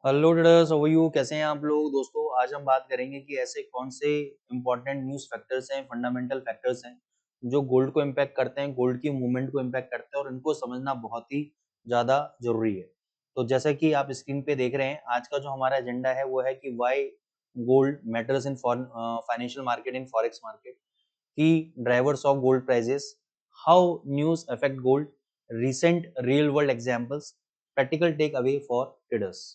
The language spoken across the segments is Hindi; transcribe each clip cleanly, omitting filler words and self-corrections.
Hello traders, how are you? कैसे हैं आप लोग? दोस्तों, आज हम बात करेंगे कि ऐसे कौन से इंपॉर्टेंट न्यूज़ फैक्टर्स हैं, फंडामेंटल फैक्टर्स हैं जो गोल्ड को इम्पैक्ट करते हैं, गोल्ड की मूवमेंट को इम्पैक्ट करते हैं और इनको समझना बहुत ही ज़्यादा जरूरी है। तो जैसा कि आप स्क्रीन पे देख रहे हैं, आज का जो हमारा एजेंडा है वो है कि why gold matters in financial market, in forex market, key drivers of gold prices, how news affect gold, recent real world examples, practical takeaway for traders.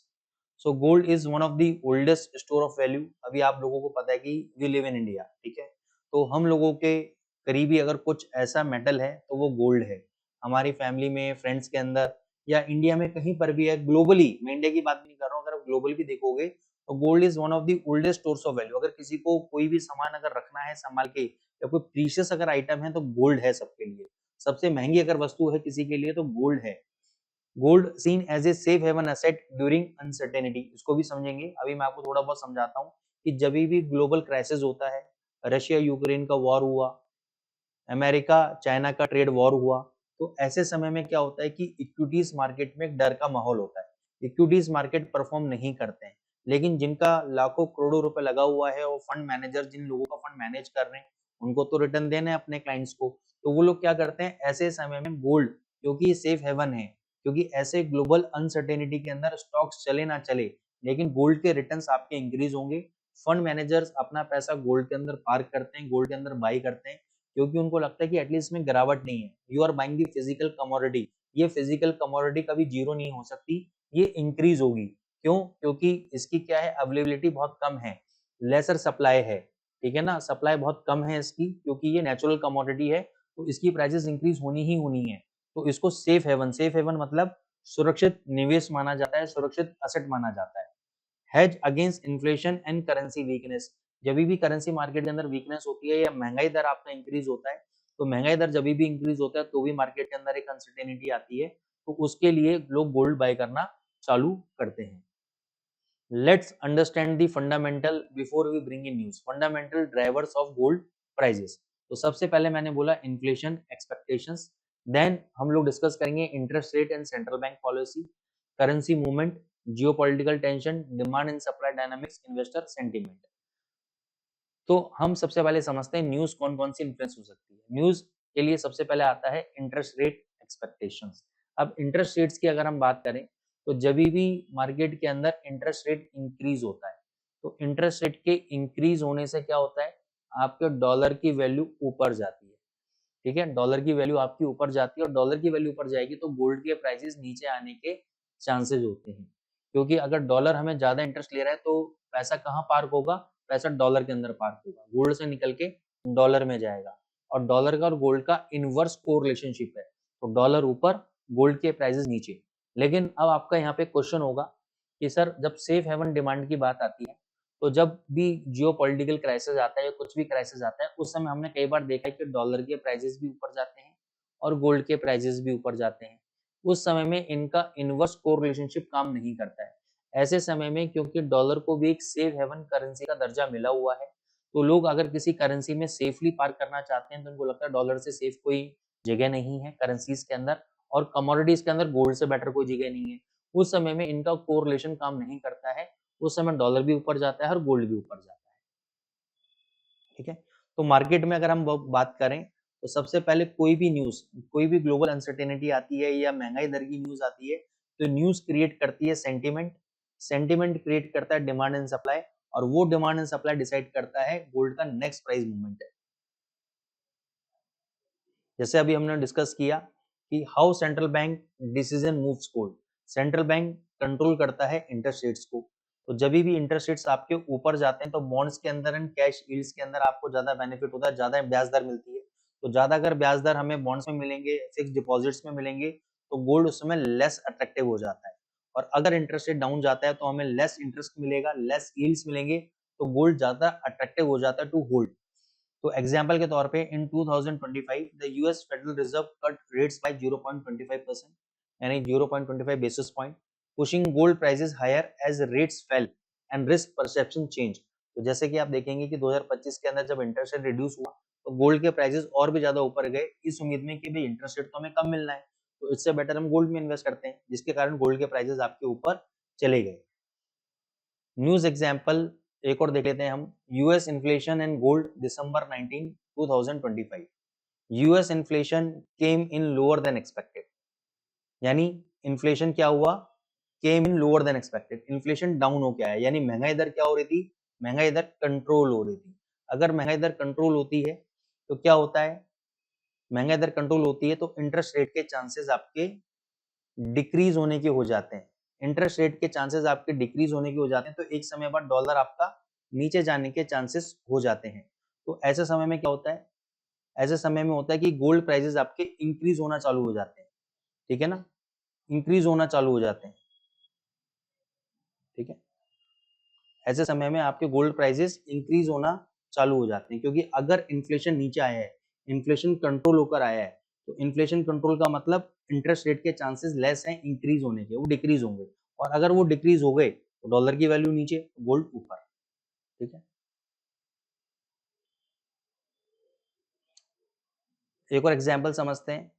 So gold is one of the oldest store of value. अभी आप लोगों को पता है कि वी लिव इन इंडिया, ठीक है? तो हम लोगों के करीबी अगर कुछ ऐसा मेटल है तो वो गोल्ड है। हमारी फैमिली में, फ्रेंड्स के अंदर या इंडिया में कहीं पर भी है, ग्लोबली, मैं इंडिया की बात नहीं कर रहा हूँ, अगर आप ग्लोबली भी देखोगे तो gold is one of the oldest stores of value. अगर किसी को कोई भी सामान अगर रखना है संभाल के या कोई प्रीशियस अगर आइटम है तो गोल्ड है सबके लिए। सबसे महंगी अगर वस्तु है किसी के लिए तो गोल्ड है। Gold seen as a safe haven asset during uncertainty, इसको भी समझेंगे। अभी मैं आपको थोड़ा बहुत समझाता हूँ कि जब भी ग्लोबल क्राइसिस होता है, रशिया यूक्रेन का वॉर हुआ, अमेरिका चाइना का ट्रेड वॉर हुआ, तो ऐसे समय में क्या होता है कि इक्विटीज मार्केट में एक डर का माहौल होता है। इक्विटीज मार्केट परफॉर्म नहीं करते हैं, लेकिन जिनका लाखों करोड़ों रुपए लगा हुआ है और फंड मैनेजर जिन लोगों का फंड मैनेज कर रहे हैं उनको तो रिटर्न देना है अपने क्लाइंट्स को। तो वो लोग क्या करते हैं ऐसे समय में गोल्ड, क्योंकि ये सेफ हेवन है, क्योंकि ऐसे ग्लोबल अनसर्टेनिटी के अंदर स्टॉक्स चले ना चले लेकिन गोल्ड के रिटर्न्स आपके इंक्रीज होंगे। फंड मैनेजर्स अपना पैसा गोल्ड के अंदर पार्क करते हैं, गोल्ड के अंदर बाई करते हैं, क्योंकि उनको लगता है कि एटलीस्ट में गिरावट नहीं है। You are buying the physical commodity, ये फिजिकल कमोडिटी कभी जीरो नहीं हो सकती, ये इंक्रीज होगी। क्यों? क्योंकि इसकी क्या है, अवेलेबिलिटी बहुत कम है, लेसर सप्लाई है, ठीक है ना? सप्लाई बहुत कम है इसकी, क्योंकि ये नेचुरल कमोडिटी है, तो इसकी प्राइसेस इंक्रीज होनी ही होनी है। तो इसको सेफ हेवन, सेफ हेवन मतलब सुरक्षित निवेश माना जाता है, सुरक्षित असेट माना जाता है। Hedge against inflation and currency weakness, जब भी करेंसी मार्केट के अंदर वीकनेस होती है या महंगाई दर आपका इंक्रीज होता है, तो महंगाई दर जब भी इंक्रीज होता है तो भी मार्केट के अंदर एक अनसर्टेनिटी आती है, तो उसके लिए लोग गोल्ड बाय करना चालू करते हैं। Let's understand the fundamental before we bring in news, fundamental drivers of gold prices. तो सबसे पहले मैंने बोला इन्फ्लेशन एक्सपेक्टेशंस, देन हम लोग डिस्कस करेंगे interest rate and central bank policy, currency movement, geopolitical tension, demand and supply dynamics, investor sentiment. तो हम सबसे पहले समझते हैं न्यूज कौन कौन सी इन्फ्लुएंस हो सकती है। न्यूज के लिए सबसे पहले आता है इंटरेस्ट रेट एक्सपेक्टेशंस। अब इंटरेस्ट रेट्स की अगर हम बात करें तो जब भी मार्केट के अंदर इंटरेस्ट रेट इंक्रीज होता है, तो इंटरेस्ट रेट के इंक्रीज होने से क्या होता है, आपके डॉलर की वैल्यू ऊपर जाती है, ठीक है? डॉलर की वैल्यू आपकी ऊपर जाती है और डॉलर की वैल्यू ऊपर जाएगी तो गोल्ड के प्राइसेस नीचे आने के चांसेस होते हैं, क्योंकि अगर डॉलर हमें ज्यादा इंटरेस्ट ले रहा है तो पैसा कहाँ पार्क होगा, पैसा डॉलर के अंदर पार्क होगा, गोल्ड से निकल के डॉलर में जाएगा। और डॉलर का और गोल्ड का इनवर्स कोरिलेशनशिप है, तो डॉलर ऊपर, गोल्ड के प्राइसेस नीचे। लेकिन अब आपका यहाँ पे क्वेश्चन होगा कि सर जब सेफ हेवन डिमांड की बात आती है, तो जब भी जियो पॉलिटिकल क्राइसिस आता है या कुछ भी क्राइसिस आता है, उस समय हमने कई बार देखा है कि डॉलर के प्राइसेस भी ऊपर जाते हैं और गोल्ड के प्राइसेस भी ऊपर जाते हैं। उस समय में इनका इनवर्स कोरिलेशनशिप काम नहीं करता है। ऐसे समय में क्योंकि डॉलर को भी एक सेफ हेवन करेंसी का दर्जा मिला हुआ है, तो लोग अगर किसी करेंसी में सेफली पार्क करना चाहते हैं तो उनको लगता है डॉलर से सेफ कोई जगह नहीं है करेंसीज के अंदर, और कमोडिटीज के अंदर गोल्ड से बेटर कोई जगह नहीं है। उस समय में इनका कोरिलेशन काम नहीं करता है, उस समय डॉलर भी ऊपर जाता है और गोल्ड भी ऊपर जाता है, ठीक है? तो मार्केट में अगर हम बात करें तो सबसे पहले कोई भी न्यूज, कोई भी ग्लोबल अनसर्टेनिटी आती है या महंगाई दर की न्यूज आती है, तो न्यूज क्रिएट करती है सेंटीमेंट, सेंटीमेंट क्रिएट करता है डिमांड एंड सप्लाई, और वो डिमांड एंड सप्लाई डिसाइड करता है गोल्ड का नेक्स्ट प्राइस मूवमेंट है। जैसे अभी हमने डिस्कस किया कि how central bank decision moves gold, central bank control करता है इंटरेस्ट रेट्स को, तो जब भी इंटरेस्ट रेट्स आपके ऊपर जाते हैं तो बॉन्ड्स के अंदर एंड कैश यील्ड्स के अंदर आपको ज्यादा बेनिफिट होता है, ज्यादा ब्याज दर मिलती है। तो ज्यादा अगर ब्याज दर हमें बॉन्ड्स में मिलेंगे, फिक्स डिपॉजिट्स में मिलेंगे, तो गोल्ड उस समय लेस अट्रैक्टिव हो जाता है। और अगर इंटरेस्ट रेट डाउन जाता है तो हमें लेस इंटरेस्ट मिलेगा, लेस यील्ड्स मिलेंगे, तो गोल्ड ज्यादा अट्रैक्टिव हो जाता है टू होल्ड। तो एग्जांपल के तौर पे in 2025 the US Federal Reserve cut rates by 0.25%, यानी 0.25 basis point, pushing gold prices higher as rates fell and risk perception change. तो जैसे कि आप देखेंगे कि 2025 के अंदर जब इंटरेस्ट रेट रिड्यूस हुआ तो गोल्ड के प्राइसेस और भी ज्यादा ऊपर गए, इस उम्मीद में कि भाई इंटरेस्ट रेट तो हमें कम मिलना है, तो इससे बेटर हम गोल्ड में इन्वेस्ट करते हैं, जिसके कारण गोल्ड के प्राइसेस आपके ऊपर चले गए। न्यूज एग्जाम्पल एक और देख लेते हैं हम। US inflation and gold December 19 2025। US inflation came in lower than expected, यानी इन्फ्लेशन क्या हुआ, came in lower than expected, inflation down हो के आया, यानी महंगाई दर क्या हो रही थी, महंगाई दर कंट्रोल हो रही थी। अगर महंगाई दर कंट्रोल होती है तो क्या होता है, महंगाई दर कंट्रोल होती है तो इंटरेस्ट रेट के चांसेस आपके डिक्रीज होने के हो जाते हैं। इंटरेस्ट रेट के चांसेस आपके डिक्रीज होने के हो जाते हैं, तो एक समय बाद डॉलर आपका नीचे जाने के चांसेस हो जाते हैं। तो ऐसे समय में क्या होता है, ऐसे समय में होता है कि गोल्ड प्राइसेस आपके इंक्रीज होना चालू हो जाते हैं, ठीक है ना, इंक्रीज होना चालू हो जाते हैं, ठीक है। ऐसे समय में आपके गोल्ड प्राइसेस इंक्रीज होना चालू हो जाते हैं, क्योंकि अगर इन्फ्लेशन नीचे आया है, इन्फ्लेशन कंट्रोल होकर आया है, तो इन्फ्लेशन कंट्रोल का मतलब इंटरेस्ट रेट के चांसेस लेस हैं इंक्रीज होने के, वो डिक्रीज होंगे, और अगर वो डिक्रीज हो गए तो डॉलर की वैल्यू नीचे, गोल्ड ऊपर, ठीक है। एक और एग्जाम्पल समझते हैं।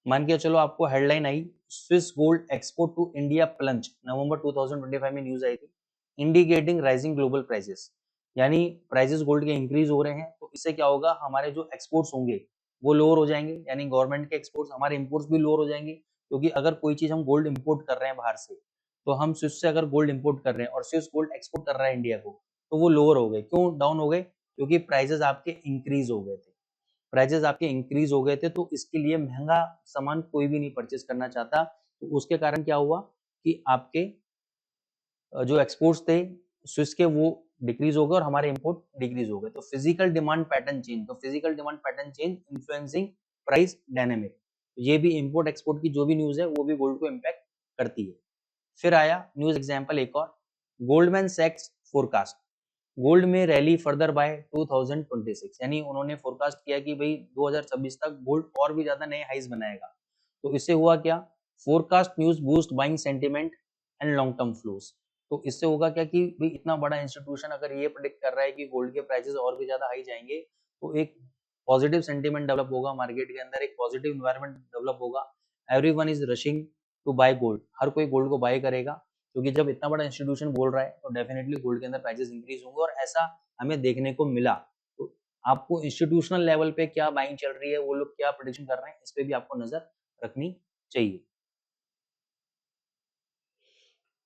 मान के चलो आपको हेडलाइन आई, Swiss gold export to India plunge, नवंबर 2025 में न्यूज आई थी, इंडिकेटिंग राइजिंग ग्लोबल प्राइसेस, यानी प्राइसेस गोल्ड के इंक्रीज हो रहे हैं, तो इससे क्या होगा, हमारे जो एक्सपोर्ट्स होंगे वो लोअर हो जाएंगे, यानी गवर्नमेंट के एक्सपोर्ट्स, हमारे इंपोर्ट्स भी लोअर हो जाएंगे, क्योंकि अगर कोई चीज हम गोल्ड इंपोर्ट कर रहे हैं बाहर से, तो हम स्विस से अगर गोल्ड इंपोर्ट कर रहे हैं और स्विस गोल्ड एक्सपोर्ट कर रहा है इंडिया को, तो वो लोअर हो गए। क्यों डाउन हो गए, क्योंकि प्राइसेस आपके इंक्रीज हो गए थे, प्राइजेस आपके इंक्रीज हो गए थे, तो इसके लिए महंगा सामान कोई भी नहीं परचेज करना चाहता, तो उसके कारण क्या हुआ कि आपके जो एक्सपोर्ट्स थे स्विस के वो डिक्रीज हो गए और हमारे इंपोर्ट डिक्रीज हो गए। तो फिजिकल डिमांड पैटर्न चेंज, तो physical demand pattern change influencing price dynamic, ये भी इंपोर्ट एक्सपोर्ट की जो भी न्यूज है वो भी गोल्ड को इम्पैक्ट करती है। फिर आया न्यूज एग्जांपल एक और, गोल्डमैन सैक्स फोरकास्ट, गोल्ड में रैली फर्दर बाय 2026, यानी उन्होंने फोरकास्ट किया कि भाई 2026 तक गोल्ड और भी ज्यादा नए हाइज बनाएगा। तो इससे हुआ क्या, forecast news boost buying sentiment and long term flows. तो इससे होगा क्या कि भाई इतना बड़ा इंस्टीट्यूशन अगर ये प्रेडिक्ट कर रहा है कि गोल्ड के प्राइसेस और भी ज्यादा हाई जाएंगे, तो एक पॉजिटिव सेंटिमेंट डेवलप होगा मार्केट के अंदर, एक पॉजिटिव इन्वायरमेंट डेवलप होगा, everyone is rushing to buy gold, हर कोई गोल्ड को बाय करेगा, क्योंकि जब इतना बड़ा इंस्टीट्यूशन बोल रहा है तो डेफिनेटली गोल्ड के अंदर प्राइसेस इंक्रीज होंगे, और ऐसा हमें देखने को मिला। तो आपको इंस्टीट्यूशनल लेवल पे क्या बाइंग चल रही है, वो लोग क्या प्रेडिक्शन कर रहे हैं, इस पे भी आपको नजर रखनी चाहिए।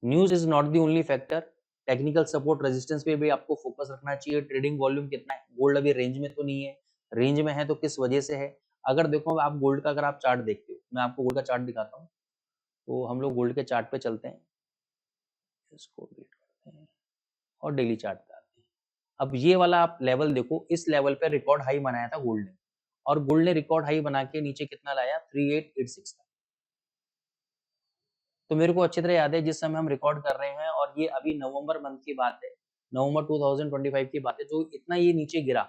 News is not the only factor, technical support resistance पे भी आपको फोकस रखना चाहिए, ट्रेडिंग वॉल्यूम कितना है, गोल्ड अभी रेंज में तो नहीं है, रेंज में है तो किस वजह से है। अगर देखो आप गोल्ड का, अगर आप चार्ट देखते हो, मैं आपको गोल्ड का चार्ट दिखाता हूँ, तो हम लोग गोल्ड के चार्ट पे चलते हैं, इसको read करते हैं और डेली चार्ट पे आते हैं। अब ये वाला आप लेवल देखो, इस लेवल पे रिकॉर्ड हाई बनाया था गोल्ड ने, और गोल्ड ने रिकॉर्ड हाई बना के नीचे कितना लाया, 3886 का। तो मेरे को अच्छी तरह याद है जिस समय हम रिकॉर्ड कर रहे हैं, और ये अभी नवंबर मंथ की बात है, नवंबर 2025 की बात है, जो इतना ये नीचे गिरा,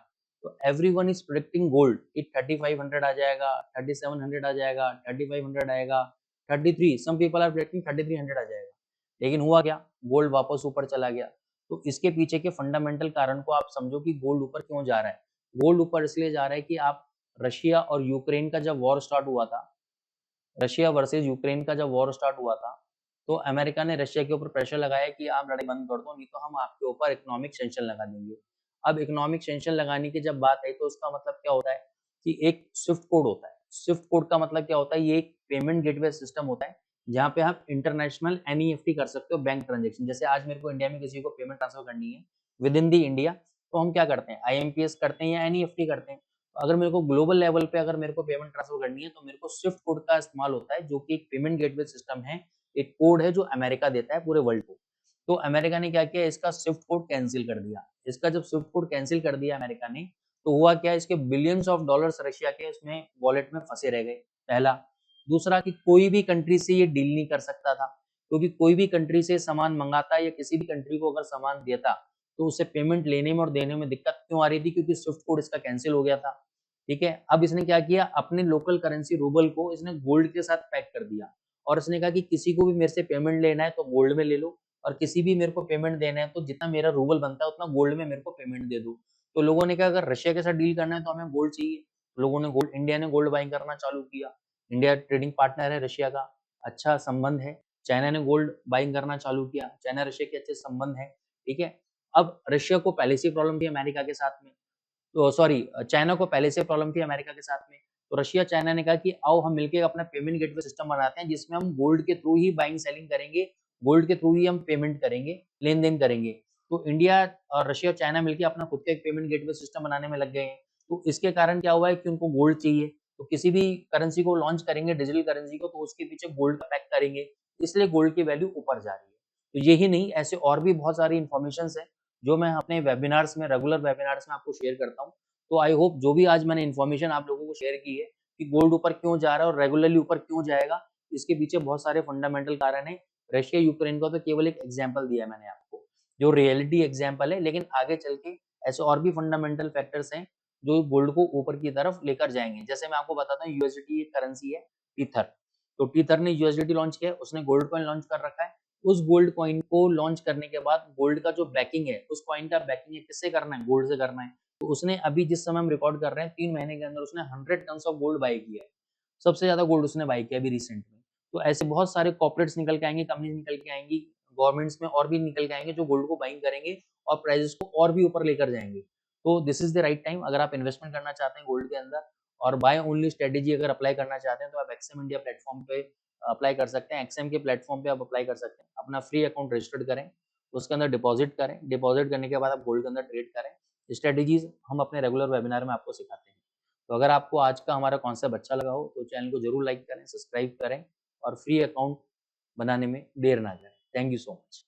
तो एवरीवन इज प्रेडिक्टिंग गोल्ड कि 3500 आ जाएगा, 3700 आ जाएगा, 3500 आएगा, 33, सम पीपल आर प्रेडिक्टिंग 3300 आ जाएगा। लेकिन हुआ क्या, गोल्ड वापस ऊपर चला गया। तो इसके पीछे के फंडामेंटल कारण को आप समझो कि गोल्ड ऊपर क्यों जा रहा है। गोल्ड ऊपर इसलिए जा रहा है कि आप, रशिया और यूक्रेन का जब वॉर स्टार्ट हुआ था, रशिया वर्सेस यूक्रेन का जब वॉर स्टार्ट हुआ था, तो अमेरिका ने रशिया के ऊपर प्रेशर लगाया कि आप लड़ाई बंद कर दो, नहीं तो हम आपके ऊपर इकोनॉमिक सेंक्शन लगा देंगे। अब इकोनॉमिक सेंक्शन लगाने की जब बात आई, तो उसका मतलब क्या होता है कि एक स्विफ्ट कोड होता है। स्विफ्ट कोड का मतलब क्या होता है, ये एक पेमेंट गेटवे सिस्टम होता है, जहाँ पे आप इंटरनेशनल एनईएफटी कर सकते हो, बैंक ट्रांजेक्शन। जैसे आज मेरे को इंडिया में किसी को पेमेंट ट्रांसफर करनी है विद इन दी इंडिया, तो हम क्या करते हैं, आईएमपीएस करते हैं या एनईएफटी करते हैं। अगर मेरे को ग्लोबल लेवल पे अगर मेरे को पेमेंट ट्रांसफर करनी है, तो मेरे को स्विफ्ट कोड का इस्तेमाल होता है, जो कि एक पेमेंट गेटवे सिस्टम है, एक कोड है जो अमेरिका देता है पूरे वर्ल्ड को। तो अमेरिका ने क्या किया, इसका स्विफ्ट कोड कैंसिल कर दिया। इसका जब स्विफ्ट कोड कैंसिल कर दिया अमेरिका ने, तो हुआ क्या, इसके बिलियंस ऑफ डॉलर्स रशिया के उसमें वॉलेट में फंसे रह गए, पहला। दूसरा कि कोई भी कंट्री से ये डील नहीं कर सकता था, क्योंकि कोई भी कंट्री से सामान मंगाता या किसी भी कंट्री को अगर सामान देता, तो उसे पेमेंट लेने में और देने में दिक्कत क्यों आ रही थी, क्योंकि स्विफ्ट कोड इसका कैंसिल हो गया था। ठीक है, अब इसने क्या किया, अपने लोकल करेंसी रूबल को इसने गोल्ड के साथ पैक कर दिया, और इसने कहा कि किसी को भी मेरे से पेमेंट लेना है तो गोल्ड में ले लो, और किसी भी मेरे को पेमेंट देना है तो जितना मेरा रूबल बनता है उतना गोल्ड में मेरे को पेमेंट दे दो। तो लोगों ने कहा अगर रशिया के साथ डील करना है तो हमें गोल्ड चाहिए, लोगों ने गोल्ड, इंडिया ने गोल्ड बाइंग करना चालू किया। इंडिया ट्रेडिंग पार्टनर है रशिया का, अच्छा संबंध है। चाइना ने गोल्ड बाइंग करना चालू किया, चाइना रशिया के अच्छे संबंध हैं, ठीक है। अब रशिया को पहले से प्रॉब्लम थी अमेरिका के साथ में, तो सॉरी चाइना को पहले से प्रॉब्लम थी अमेरिका के साथ में, तो रशिया चाइना ने कहा कि आओ हम मिलके अपना पेमेंट गेटवे सिस्टम बनाते हैं जिसमें हम गोल्ड के थ्रू ही बाइंग सेलिंग करेंगे, गोल्ड के थ्रू ही हम पेमेंट करेंगे, लेन-देन करेंगे। तो इंडिया और रशिया और चाइना मिलके अपना खुद का एक पेमेंट गेटवे सिस्टम बनाने में लग गए हैं। तो इसके कारण क्या हुआ है कि उनको गोल्ड चाहिए, तो किसी भी करेंसी को लॉन्च करेंगे डिजिटल करेंसी को, तो उसके पीछे गोल्ड का पैक करेंगे, इसलिए गोल्ड की वैल्यू ऊपर जा रही है। तो यही नहीं, ऐसे और भी बहुत सारी इन्फॉर्मेशंस हैं जो मैं अपने वेबिनार्स में, रेगुलर वेबिनार्स में आपको शेयर करता हूँ। तो आई होप जो भी आज मैंने इन्फॉर्मेशन आप लोगों को शेयर की है कि गोल्ड ऊपर क्यों जा रहा है और रेगुलरली ऊपर क्यों जाएगा, इसके पीछे बहुत सारे फंडामेंटल कारण है। रशिया यूक्रेन का तो केवल एक एग्जाम्पल दिया है मैंने आपको, जो रियलिटी एग्जाम्पल है, लेकिन आगे चल के ऐसे और भी फंडामेंटल फैक्टर्स हैं जो गोल्ड को ऊपर की तरफ लेकर जाएंगे। जैसे मैं आपको बताता हूँ, यूएसडीटी एक करेंसी है, टीथर। तो टीथर ने यूएसडीटी लॉन्च किया, उसने गोल्ड कॉइन लॉन्च कर रखा है। उस गोल्ड कॉइन को लॉन्च करने के बाद गोल्ड का जो बैकिंग है, उस कॉइन का बैकिंग है किससे करना है, गोल्ड से करना है। तो उसने अभी जिस समय हम रिकॉर्ड कर रहे हैं 3 महीने के अंदर उसने 100 टन्स ऑफ गोल्ड बाय किया है। सबसे ज्यादा गोल्ड उसने बाय किया अभी रिसेंट में। तो ऐसे बहुत सारे कॉर्पोरेट्स निकल के आएंगे, कंपनीज निकल के आएंगी, गवर्नमेंट्स में और भी निकल के आएंगे जो गोल्ड को बाइंग करेंगे और प्राइसेस को और भी ऊपर लेकर जाएंगे। तो this is the right time, अगर आप इन्वेस्टमेंट करना चाहते हैं गोल्ड के अंदर और बाय ओनली स्ट्रेटेजी अगर अप्लाई करना चाहते हैं, तो आप एक्सएम इंडिया प्लेटफॉर्म पे अप्लाई कर सकते हैं। एक्सएम के प्लेटफॉर्म पे आप अप्लाई कर सकते हैं, अपना फ्री अकाउंट रजिस्टर्ड करें, उसके अंदर डिपॉजिट करें, डिपॉजिट करने के बाद आप गोल्ड के अंदर ट्रेड करें। स्ट्रेटेजीज हम अपने रेगुलर वेबिनार में आपको सिखाते हैं। तो अगर आपको आज का हमारा कॉन्सेप्ट अच्छा लगा हो तो चैनल को जरूर लाइक करें, सब्सक्राइब करें और फ्री अकाउंट बनाने में देर ना जाए। Thank you so much.